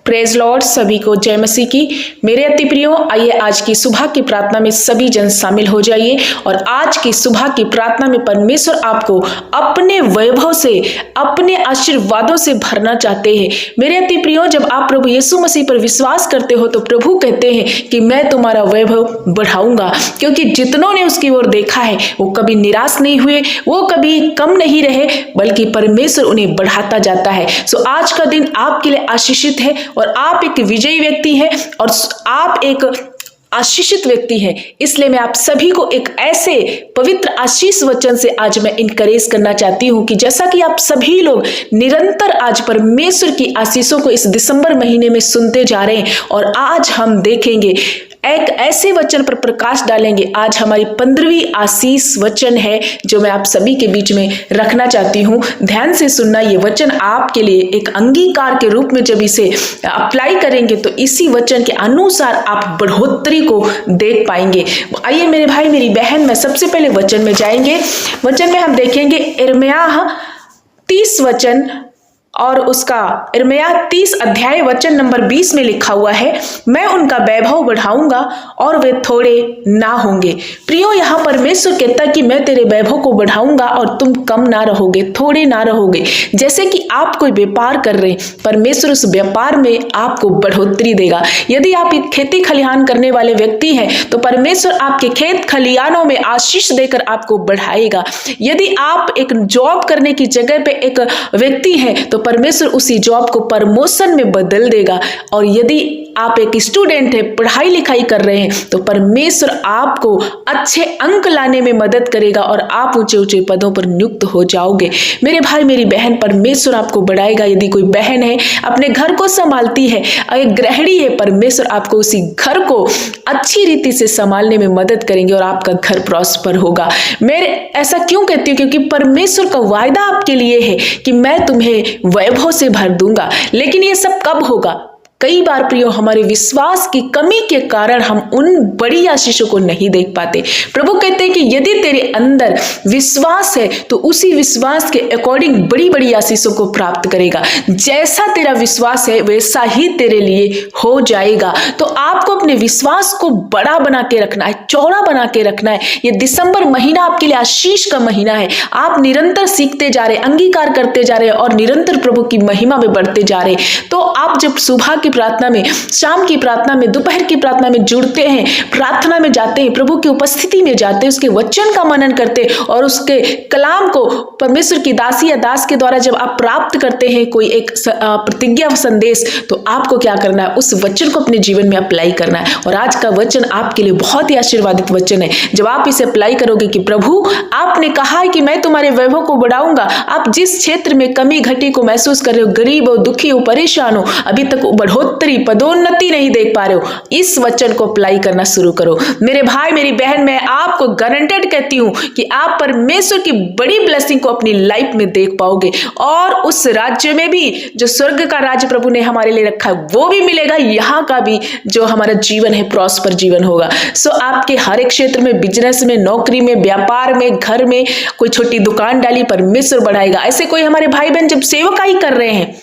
Praise Lord, सभी को जय मसीह की। मेरे अति प्रियो, आइए आज की सुबह की प्रार्थना में सभी जन शामिल हो जाइए। और आज की सुबह की प्रार्थना में परमेश्वर आपको अपने वैभव से, अपने आशीर्वादों से भरना चाहते हैं। मेरे अति प्रियो, जब आप प्रभु यीशु मसीह पर विश्वास करते हो तो प्रभु कहते हैं कि मैं तुम्हारा वैभव बढ़ाऊंगा, क्योंकि जितनों ने उसकी ओर देखा है वो कभी निराश नहीं हुए, वो कभी कम नहीं रहे, बल्कि परमेश्वर उन्हें बढ़ाता जाता है। सो आज का दिन आपके लिए आशीषित है और आप एक विजयी व्यक्ति हैं और आप एक आशीषित व्यक्ति हैं। इसलिए मैं आप सभी को एक ऐसे पवित्र आशीष वचन से आज मैं इनकरेज करना चाहती हूं कि जैसा कि आप सभी लोग निरंतर आज परमेश्वर की आशीषों को इस दिसंबर महीने में सुनते जा रहे हैं, और आज हम देखेंगे एक ऐसे वचन पर प्रकाश डालेंगे। आज हमारी 15वीं आशीष वचन है जो मैं आप सभी के बीच में रखना चाहती हूँ। ध्यान से सुनना, ये वचन आपके लिए एक अंगीकार के रूप में जब इसे अप्लाई करेंगे तो इसी वचन के अनुसार आप बढ़ोतरी को देख पाएंगे। आइए मेरे भाई मेरी बहन, मैं सबसे पहले वचन में जाएंगे। वचन में हम देखेंगे यिर्मयाह 30 वचन और उसका यिर्मयाह 30 अध्याय वचन नंबर 20 में लिखा हुआ है, मैं उनका वैभव बढ़ाऊंगा और वे थोड़े ना होंगे। प्रियो, यहाँ परमेश्वर कहता है कि मैं तेरे वैभव को बढ़ाऊंगा और तुम कम ना रहोगे, थोड़े ना रहोगे। जैसे कि आप कोई व्यापार कर रहे हैं, परमेश्वर उस व्यापार में आपको बढ़ोतरी देगा। यदि आप एक खेती खलिहान करने वाले व्यक्ति हैं तो परमेश्वर आपके खेत खलिहानों में आशीष देकर आपको बढ़ाएगा। यदि आप एक जॉब करने की जगह पे एक व्यक्ति हैं तो परमेश्वर उसी जॉब को प्रमोशन में बदल देगा। और यदि आप एक स्टूडेंट है, पढ़ाई लिखाई कर रहे हैं, तो परमेश्वर आपको अच्छे अंक लाने में मदद करेगा और आप ऊंचे ऊंचे पदों पर नियुक्त हो जाओगे। मेरे भाई मेरी बहन, परमेश्वर आपको बढ़ाएगा। यदि कोई बहन है अपने घर को संभालती है, एक गृहिणी है, परमेश्वर आपको उसी घर को अच्छी रीति से संभालने में मदद करेंगे और आपका घर प्रॉस्पर होगा। मैं ऐसा क्यों कहती हूँ? क्योंकि परमेश्वर का वायदा आपके लिए है कि मैं तुम्हें वैभव से भर दूंगा। लेकिन ये सब कब होगा? कई बार प्रियो, हमारे विश्वास की कमी के कारण हम उन बड़ी आशीषों को नहीं देख पाते। प्रभु कहते हैं कि यदि तेरे अंदर विश्वास है तो उसी विश्वास के अकॉर्डिंग बड़ी बड़ी आशीषों को प्राप्त करेगा। जैसा तेरा विश्वास है वैसा ही तेरे लिए हो जाएगा। तो आपको अपने विश्वास को बड़ा बना के रखना है, चौड़ा बना के रखना है। ये दिसंबर महीना आपके लिए आशीष का महीना है। आप निरंतर सीखते जा रहे, अंगीकार करते जा रहे और निरंतर प्रभु की महिमा में बढ़ते जा रहे। तो आप जब सुबह की प्रार्थना में, शाम की प्रार्थना में, दोपहर की प्रार्थना में जुड़ते हैं, प्रार्थना में जाते हैं, प्रभु की उपस्थिति में जाते हैं, उसके वचन का मनन करते हैं और उसके कलाम को परमेश्वर की दासी या दास के द्वारा जब आप प्राप्त करते हैं कोई एक प्रतिज्ञा संदेश, तो आपको क्या करना है? उस वचन को अपने जीवन में अप्लाई करना है। और आज का वचन आपके लिए बहुत ही आशीर्वादित वचन है। जब आप इसे अप्लाई करोगे कि प्रभु आपने कहा है कि मैं तुम्हारे वैभव को बढ़ाऊंगा, आप जिस क्षेत्र में कमी घटी को महसूस कर रहे हो, गरीब हो, दुखी हो, परेशान हो, अभी तक बढ़ोतरी, पदोन्नति नहीं देख पा रहे हो, इस वचन को अप्लाई करना शुरू करो। मेरे भाई मेरी बहन, मैं आपको गारंटेड कहती हूं कि आप परमेश्वर की बड़ी ब्लेसिंग को अपनी लाइफ में देख पाओगे और उस राज्य में भी जो स्वर्ग का राज्य प्रभु ने हमारे लिए रखा है वो भी मिलेगा। यहाँ का भी जो हमारा जीवन है प्रॉस्पर जीवन होगा। सो आपके हर एक क्षेत्र में, बिजनेस में, नौकरी में, व्यापार में, घर में कोई छोटी दुकान डाली, परमेश्वर बढ़ाएगा। ऐसे कोई हमारे भाई बहन जब सेवकाई कर रहे हैं,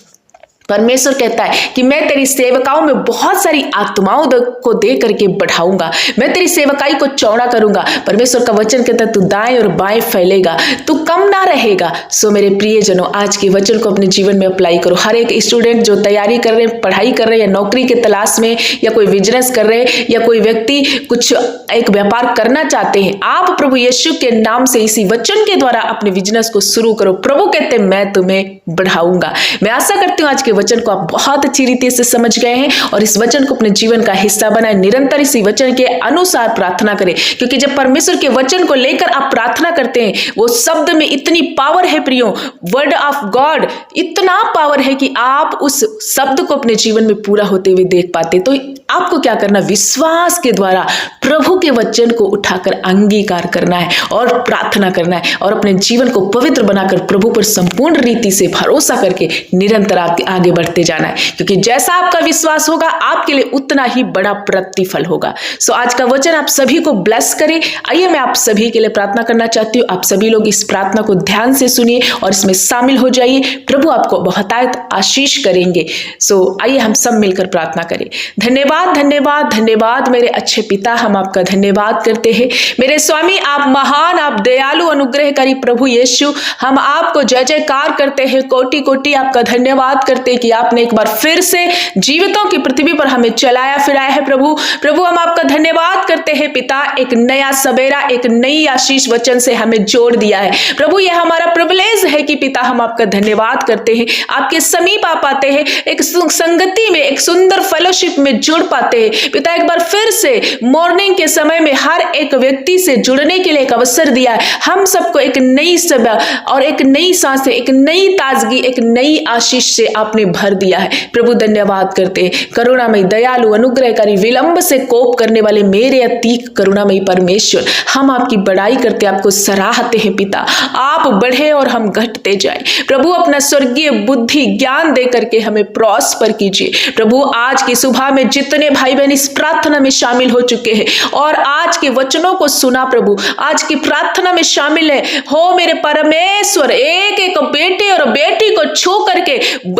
परमेश्वर कहता है कि मैं तेरी सेवकाओं में बहुत सारी आत्माओं को दे करके बढ़ाऊंगा, मैं तेरी सेवकाई को चौड़ा करूंगा। परमेश्वर का वचन कहता है तू दाएं और बाएं फैलेगा, तू कम ना रहेगा। सो मेरे प्रियजनों, आज के वचन को अपने जीवन में अप्लाई करो। हर एक स्टूडेंट जो तैयारी कर रहे हैं, पढ़ाई कर रहे हैं, या नौकरी के तलाश में, या कोई बिजनेस कर रहे हैं, या कोई व्यक्ति कुछ एक व्यापार करना चाहते हैं, आप प्रभु यीशु के नाम से इसी वचन के द्वारा अपने बिजनेस को शुरू करो। प्रभु कहते हैं मैं तुम्हें बढ़ाऊंगा। मैं आशा करती हूँ आज के वचन को आप बहुत अच्छी रीति से समझ गए हैं और इस वचन को अपने जीवन का हिस्सा बनाएं। निरंतर इसी वचन के अनुसार प्रार्थना करें, क्योंकि जब परमेश्वर के वचन को लेकर आप प्रार्थना करते हैं, वो शब्द में इतनी पावर है प्रियो, वर्ड ऑफ गॉड इतना पावर है कि आप उस शब्द को अपने जीवन में पूरा होते हुए देख पाते। तो आपको क्या करना? विश्वास के द्वारा प्रभु के वचन को उठाकर अंगीकार करना है और प्रार्थना करना है और अपने जीवन को पवित्र बनाकर प्रभु पर संपूर्ण रीति से भरोसा करके निरंतर आगे आगे बढ़ते जाना है, क्योंकि जैसा आपका विश्वास होगा आपके लिए उतना ही बड़ा प्रतिफल होगा। सो आज का वचन आप सभी को ब्लेस करे। आइए मैं आप सभी के लिए प्रार्थना करना चाहती हूँ। आप सभी लोग इस प्रार्थना को ध्यान से सुनिए और इसमें शामिल हो जाइए। प्रभु आपको बहुतायत आशीष करेंगे। सो आइए हम सब मिलकर प्रार्थना करें। धन्यवाद धन्यवाद धन्यवाद मेरे अच्छे पिता, हम आपका धन्यवाद करते हैं। मेरे स्वामी, आप महान, आप दयालु अनुग्रहकारी प्रभु यीशु, हम आपको जय जयकार करते हैं, कोटि कोटि आपका धन्यवाद करते हैं कि आपने एक बार फिर से जीवितों की पृथ्वी पर हमें चलाया फिराया है। प्रभु हम आपका धन्यवाद करते हैं पिता, एक नया सवेरा, एक नई आशीष वचन से हमें जोड़ दिया है। प्रभु यह हमारा प्रिविलेज है कि पिता हम आपका धन्यवाद करते हैं, आपके समीप आ पाते हैं, एक संगति में, एक सुंदर फेलोशिप में जुड़ पाते हैं। पिता एक बार फिर से मॉर्निंग के समय में हर एक व्यक्ति से जुड़ने के लिए एक अवसर दिया है। हम सबको एक नई सुबह और एक नई सांस, एक नई ताजगी, एक नई आशीष से आपने भर दिया है। प्रभु धन्यवाद करते हैं। करुणामयी, दयालु, अनुग्रहकारी, विलंब से कोप करने वाले मेरे अति करुणामयी परमेश्वर, हम आपकी बड़ाई करते, आपको सराहते हैं पिता। आप बढ़े और हम घटते जाए। प्रभु अपना स्वर्गीय बुद्धि ज्ञान दे करके हमें प्रॉस्पर कीजिए। प्रभु आज की सुबह में जितने भाई बहन इस प्रार्थना में शामिल हो चुके हैं और आज के वचनों को सुना, प्रभु आज की प्रार्थना में शामिल है, हो मेरे परमेश्वर, एक एक बेटे और बेटी को छू करके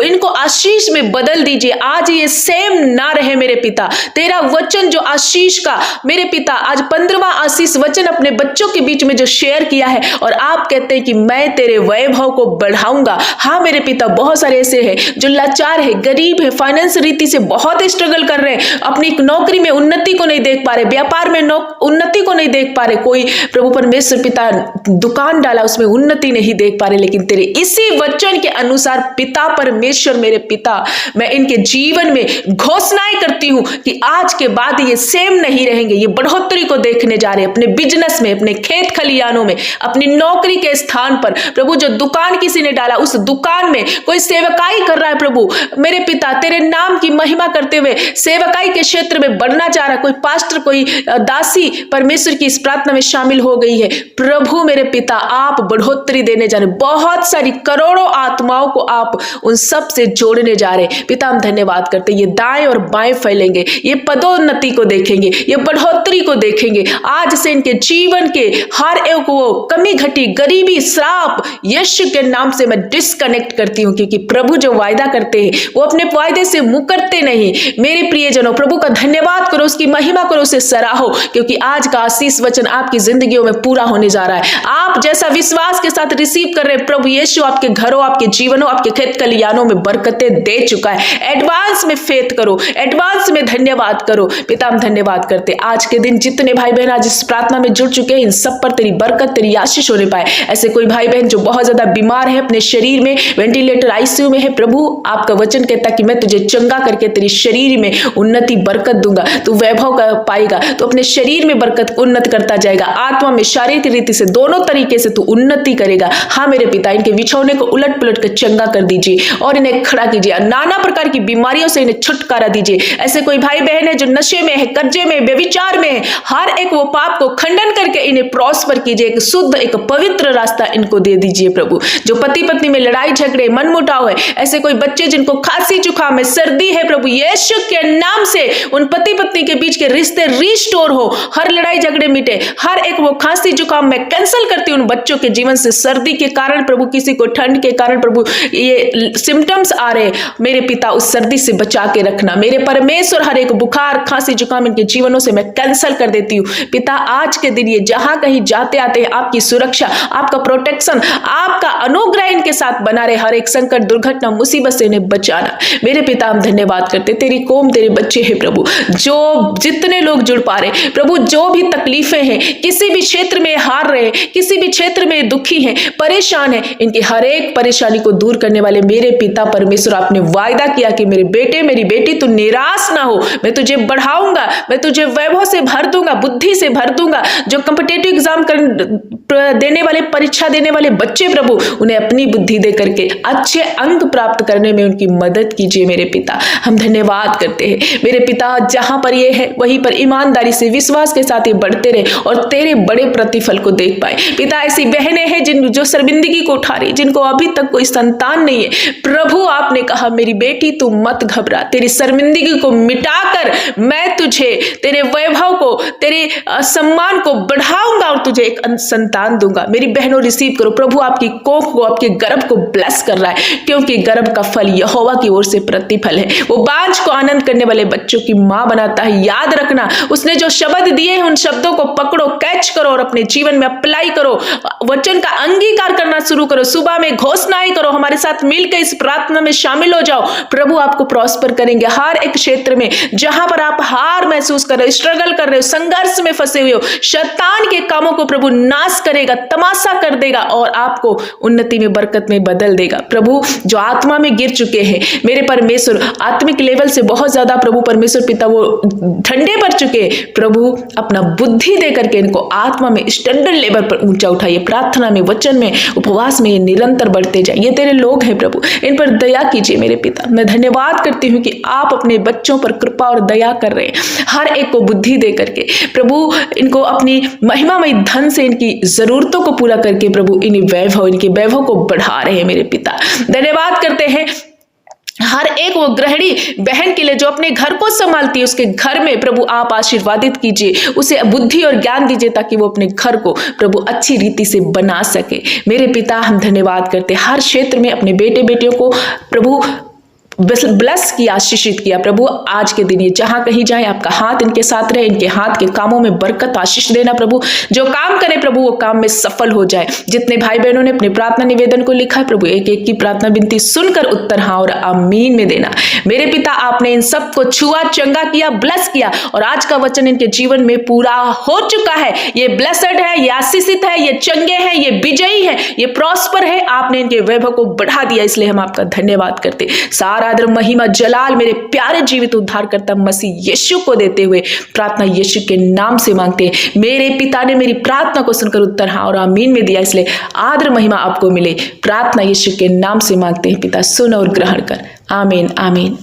इनको आशीष में बदल दीजिए। आज ये सेम ना रहे मेरे पिता। तेरा वचन जो आशीष का मेरे पिता आज 15वां आशीष वचन अपने बच्चों के बीच में जो शेयर किया है, और आप कहते हैं कि मैं तेरे वैभव को बढ़ाऊंगा। हाँ मेरे पिता, बहुत सारे ऐसे हैं जो लाचार है, गरीब है, फाइनेंस रीति से बहुत स्ट्रगल कर रहे हैं, अपनी नौकरी में उन्नति को नहीं देख पा रहे, व्यापार में उन्नति को नहीं देख पा रहे। कोई प्रभु परमेश्वर पिता दुकान डाला, उसमें उन्नति नहीं देख पा रहे, लेकिन तेरे इसी वचन के अनुसार पिता परमेश्वर मेरे पिता, मैं इनके जीवन में घोषणाएं करती हूं कि आज के बाद ये सेम नहीं रहेंगे, ये बढ़ोतरी को देखने जा रहे हैं अपने बिजनेस में, अपने खेत खलियानों में, अपनी नौकरी के स्थान पर। प्रभु जो दुकान किसी ने डाला, उस दुकान में कोई सेवकाई कर रहा है, प्रभु मेरे पिता तेरे नाम की महिमा करते हुए सेवकाई के क्षेत्र में बढ़ना चाह रहा है, कोई पास्टर, कोई दासी परमेश्वर की इस प्रार्थना में शामिल हो गई है। प्रभु मेरे पिता, आप बढ़ोतरी देने जा रहे, बहुत सारी करोड़ों आत्माओं को आप उन सब से जोड़ने जा रहे। पिता हम धन्यवाद करते, ये दाएं और बाएं फैलेंगे, ये पदोन्नति को देखेंगे, ये बढ़ोतरी को देखेंगे। आज से इनके जीवन के हर एक वो कमी घटी, गरीबी, श्राप यीशु के नाम से मैं डिस्कनेक्ट करती हूँ, क्योंकि प्रभु जो वायदा करते हैं वो अपने वायदे से मुकरते नहीं। मेरे प्रियजनों, प्रभु का धन्यवाद करो, उसकी महिमा करो, उसे सराहो, क्योंकि आज का आशीष वचन आपकी जिंदगियों में पूरा होने जा रहा है। आप जैसा विश्वास के साथ रिसीव कर रहे हैं, प्रभु यीशु आपके घरों, आपके जीवनों, आपके खेत खलियानों में बरकतें दे चुका है। एडवांस में फेथ करो, एडवांस में धन्यवाद करो। पिता हम धन्यवाद करते, आज के दिन जितने भाई बहन आज इस प्रार्थना में जुड़ चुके हैं, इन सब पर तेरी बरकत, तेरी आशीष होने पाए। ऐसे कोई भाई बहन जो बहुत ज्यादा बीमार है, अपने शरीर में वेंटिलेटर आईसीयू में है, प्रभु आपका वचन कहता कि मैं तुझे चंगा करके तेरे शरीर में उन्नति बरकत दूंगा, तू वैभव का पाएगा, तो अपने शरीर में बरकत उन्नत करता जाएगा, आत्मा में शारीरिक रीति से दोनों तरीके से तू उन्नति करेगा। हाँ मेरे पिता, इनके बिछौने को उलट पुलट कर चंगा कर दीजिए और इन्हें खड़ा कीजिए, नाना प्रकार की बीमारियों से इन्हें छुटकारा दीजिए। ऐसे कोई भाई बहन है जो नशे में है, कर्जे में, व्यभिचार में है, हर एक वो पाप को खंडन करके इन्हें प्रॉस्पर कीजिए, एक शुद्ध, एक पवित्र रास्ता इनको दे दीजिए। प्रभु जो पति पत्नी में लड़ाई झगड़े, मनमुटाव है, ऐसे कोई बच्चे जिनको खांसी जुकाम है, सर्दी है, प्रभु यीशु के नाम से उन पति पत्नी के बीच के रिश्ते रिस्टोर हो, हर लड़ाई झगड़े मिटे, हर एक वो खांसी जुकाम मैं कैंसिल करती हूं उन बच्चों के जीवन से। सर्दी के कारण प्रभु, किसी को ठंड के कारण प्रभु ये सिम्टम्स आ रहे, मेरे पिता उस सर्दी से बचा के रखना। मेरे परमेश्वर हर एक बुखार, खांसी जुकाम इनके जीवनों से मैं कैंसिल कर देती हूँ। पिता आज के दिन ये जहां कहीं जाते आते हैं, आपकी सुरक्षा, आपका प्रोटेक्शन, आपका अनुग्रह इनके साथ बना रहे, हर एक संकट, दुर्घटना, मुसीबत से इन्हें बचाना। मेरे पिता हम धन्यवाद करते, तेरी कौम, तेरे बच्चे हैं प्रभु, जो जितने लोग जुड़ पा रहे, प्रभु जो भी तकलीफें हैं, किसी भी क्षेत्र में हार रहे, किसी भी क्षेत्र में दुखी हैं, परेशान हैं, इनकी हर एक परेशानी को दूर करने वाले मेरे पिता परमेश्वर, आपने वायदा किया कि मेरे बेटे, मेरी बेटी, तू निराश ना हो, मैं तुझे बढ़ाऊंगा, मैं तुझे वैभव से भर दूंगा, बुद्धि से भर दूंगा। जो कॉम्पिटिटिव एग्जाम देने वाले, परीक्षा देने वाले बच्चे प्रभु, उन्हें अपनी बुद्धि दे करके अच्छे अंक प्राप्त करने में उनकी मदद कीजिए। मेरे पिता हम धन्यवाद करते हैं मेरे पिता, जहां पर ये है वहीं पर ईमानदारी से, विश्वास के साथ ये बढ़ते रहे और तेरे बड़े प्रतिफल को देख पाए। पिता ऐसी बहनें हैं जिन जो शर्मिंदगी को उठा रही, जिनको अभी तक कोई संतान नहीं है, प्रभु आपने कहा मेरी बेटी तू मत घबरा, तेरी शर्मिंदगी को मिटाकर मैं तुझे तेरे वैभव को, तेरे सम्मान को बढ़ाऊंगा और तुझे एक संतान दूंगा। मेरी बहनों रिसीव करो, प्रभु आपकी कोख को, आपके गर्भ को ब्लेस कर रहा है, क्योंकि गर्भ का फल यहोवा की ओर से प्रतिफल है। वो बांझ को आनंद करने वाले बच्चों की मां बनाता है। याद रखना, उसने जो शब्द दिए हैं उन शब्दों को पकड़ो, कैच करो और अपने जीवन में अप्लाई करो। वचन का अंगीकार करना शुरू करो। सुबह में घोषणाएं करो, हमारे साथ मिलकर इस प्रार्थना में शामिल हो जाओ। प्रभु आपको प्रॉस्पर करेंगे हर एक क्षेत्र में। जहां पर आप हार महसूस कर रहे हो, स्ट्रगल कर रहे हो, संघर्ष में फंसे हुए हो, शैतान के कामों को प्रभु नाश करेगा, तमाशा कर देगा और आपको उन्नति में, बरकत में बदल देगा। प्रभु जो आत्मा में गिर चुके हैं, मेरे परमेश्वर आत्मिक लेवल से बहुत ज्यादा प्रभु परमेश्वर पिता वो ठंडे पड़ चुके, प्रभु अपना बुद्धि दे करके इनको आत्मा में स्टैंडर्ड लेवल पर ऊंचा उठाइए। प्रार्थना में, वचन में, उपवास में ये निरंतर बढ़ते जाए। ये तेरे लोग हैं प्रभु, इन पर दया कीजिए मेरे पिता। मैं धन्यवाद करती हूँ कि आप अपने बच्चों पर कृपा और दया कर रहे हैं, हर एक को बुद्धि दे करके प्रभु इनको अपनी महिमामय धन से इनकी जरूरतों को पूरा करके प्रभु इनके वैभव को बढ़ा रहे हैं मेरे पिता। धन्यवाद करते हैं हर एक वो गृहिणी बहन के लिए जो अपने घर को संभालती है, उसके घर में प्रभु आप आशीर्वादित कीजिए, उसे बुद्धि और ज्ञान दीजिए ताकि वो अपने घर को प्रभु अच्छी रीति से बना सके। मेरे पिता हम धन्यवाद करते हैं, हर क्षेत्र में अपने बेटे बेटियों को प्रभु ब्लेस किया, आशीषित किया। प्रभु आज के दिन ये जहां कहीं जाए आपका हाथ इनके साथ रहे, इनके हाथ के कामों में बरकत आशीष देना। प्रभु जो काम करे प्रभु वो काम में सफल हो जाए। जितने भाई बहनों ने अपने प्रार्थना निवेदन को लिखा है प्रभु एक एक की प्रार्थना विनती सुनकर उत्तर हाँ और आमीन में देना। मेरे पिता आपने इन सबको छुआ, चंगा किया, ब्लेस किया और आज का वचन इनके जीवन में पूरा हो चुका है। ये ब्लेसड है, ये आशीषित है, ये चंगे हैं, ये विजयी है, ये प्रॉस्पर है। आपने इनके वैभव को बढ़ा दिया, इसलिए हम आपका धन्यवाद करते। सारा आदर महिमा जलाल मेरे प्यारे जीवित उद्धारकर्ता मसीह यीशु को देते हुए प्रार्थना यीशु के नाम से मांगते हैं। मेरे पिता ने मेरी प्रार्थना को सुनकर उत्तर हाँ और आमीन में दिया, इसलिए आदर महिमा आपको मिले। प्रार्थना यीशु के नाम से मांगते हैं पिता, सुन और ग्रहण कर। आमीन आमीन।